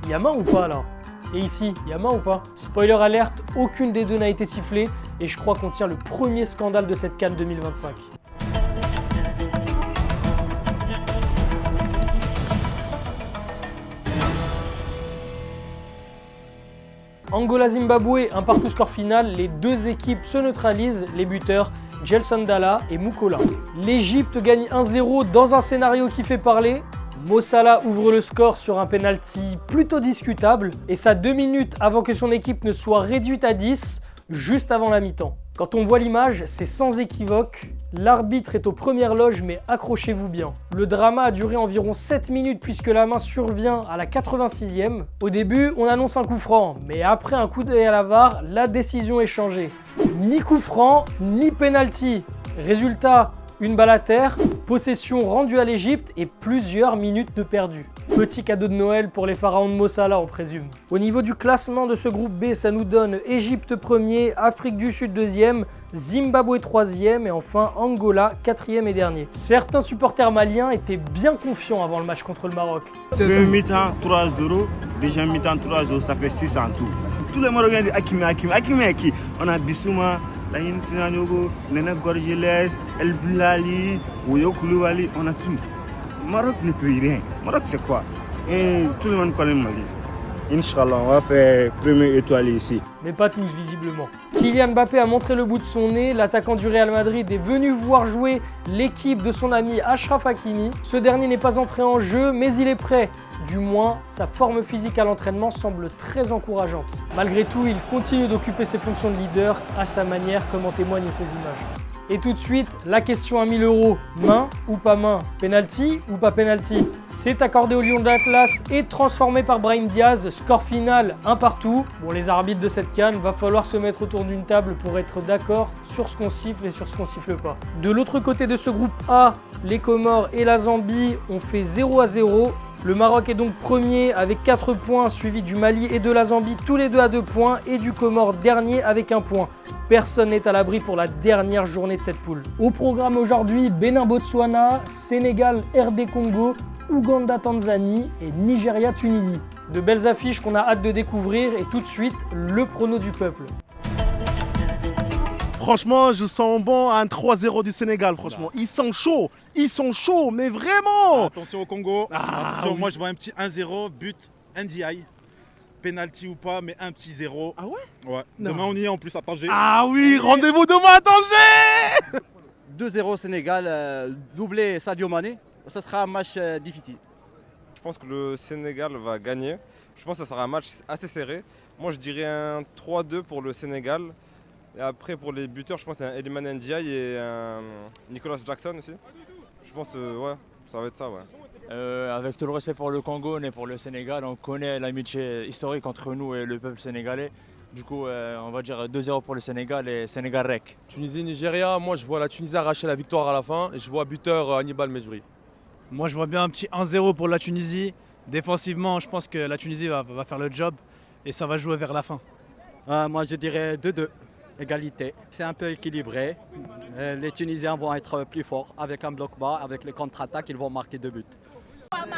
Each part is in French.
Y'a main ou pas là? Et ici, y'a main ou pas? Spoiler alerte, aucune des deux n'a été sifflée et je crois qu'on tient le premier scandale de cette CAN 2025. Angola-Zimbabwe, un partout score final, les deux équipes se neutralisent, les buteurs Gelson Dalla et Mukola. L'Égypte gagne 1-0 dans un scénario qui fait parler. Mo Salah ouvre le score sur un penalty plutôt discutable et ça 2 minutes avant que son équipe ne soit réduite à 10, juste avant la mi-temps. Quand on voit l'image, c'est sans équivoque. L'arbitre est aux premières loges, mais accrochez-vous bien. Le drama a duré environ 7 minutes puisque la main survient à la 86e. Au début, on annonce un coup franc, mais après un coup d'œil à la VAR, la décision est changée. Ni coup franc, ni penalty. Résultat, une balle à terre, possession rendue à l'Égypte et plusieurs minutes de perdu. Petit cadeau de Noël pour les pharaons de Mo Salah, on présume. Au niveau du classement de ce groupe B, ça nous donne Égypte 1er, Afrique du Sud 2e, Zimbabwe 3e et enfin Angola 4e et dernier. Certains supporters maliens étaient bien confiants avant le match contre le Maroc. Premier mi-temps 3-0, deuxième mi-temps 3-0, ça fait 6 en tout. Tous les Marocains disent Hakimi, Hakimi, Hakimi est qui? On a Bissouma, Layine Sinanogo, Nene Gorgeles, El Bilali, Ouyo Koulibaly, on a tout. Maroc ne peut rien. Maroc c'est quoi? Et tout le monde connaît Mali. Inch'Allah, on va faire premier étoile ici. Mais pas tous visiblement. Kylian Mbappé a montré le bout de son nez, l'attaquant du Real Madrid est venu voir jouer l'équipe de son ami Achraf Hakimi. Ce dernier n'est pas entré en jeu, mais il est prêt. Du moins, sa forme physique à l'entraînement semble très encourageante. Malgré tout, il continue d'occuper ses fonctions de leader à sa manière, comme en témoignent ces images. Et tout de suite, la question à 1000 €, main ou pas main? Penalty ou pas penalty? C'est accordé au Lion de l'Atlas et transformé par Brahim Diaz, score final 1 partout. Bon, les arbitres de cette CAN, va falloir se mettre autour d'une table pour être d'accord sur ce qu'on siffle et sur ce qu'on siffle pas. De l'autre côté de ce groupe A, les Comores et la Zambie ont fait 0-0. Le Maroc est donc premier avec 4 points, suivi du Mali et de la Zambie, tous les deux à 2 points, et du Comore dernier avec 1 point. Personne n'est à l'abri pour la dernière journée de cette poule. Au programme aujourd'hui, Bénin-Botswana, Sénégal-RD Congo, Ouganda-Tanzanie et Nigeria-Tunisie. De belles affiches qu'on a hâte de découvrir et tout de suite, le prono du peuple. Franchement, je sens bon un 3-0 du Sénégal, franchement. Ils sont chauds, mais vraiment. Attention au Congo, attention, oui. moi je vois un petit 1-0, but NDI. Penalty ou pas, mais un petit 0. Ah ouais? Ouais. Non. Demain on y est en plus à Tanger. Ah oui, rendez-vous demain à Tanger. 2-0 Sénégal, doublé Sadio Mané. Ça sera un match difficile. Je pense que le Sénégal va gagner. Je pense que ça sera un match assez serré. Moi, je dirais un 3-2 pour le Sénégal. Et après, pour les buteurs, je pense qu'il y a un Eliman Ndiaye et un Nicolas Jackson aussi. Je pense ouais, ça va être ça, ouais. Avec tout le respect pour le Congo et pour le Sénégal, on connaît l'amitié historique entre nous et le peuple sénégalais. Du coup, on va dire 2-0 pour le Sénégal et Sénégal rec. Tunisie-Nigeria, moi je vois la Tunisie arracher la victoire à la fin et je vois buteur Hannibal Mejbri. Moi je vois bien un petit 1-0 pour la Tunisie. Défensivement, je pense que la Tunisie va faire le job et ça va jouer vers la fin. Moi je dirais 2-2, égalité. C'est un peu équilibré. Les Tunisiens vont être plus forts avec un bloc bas, avec les contre-attaques, ils vont marquer 2 buts.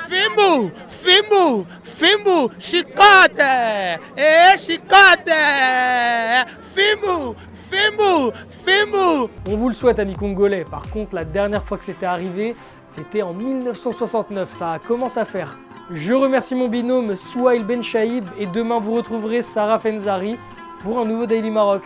Fimbu, chicote, chicote, Fimbu. On vous le souhaite, amis congolais. Par contre, la dernière fois que c'était arrivé, c'était en 1969. Ça commence à faire. Je remercie mon binôme Souhail Ben Chaïb et demain vous retrouverez Sarah Fenzari pour un nouveau Daily Maroc.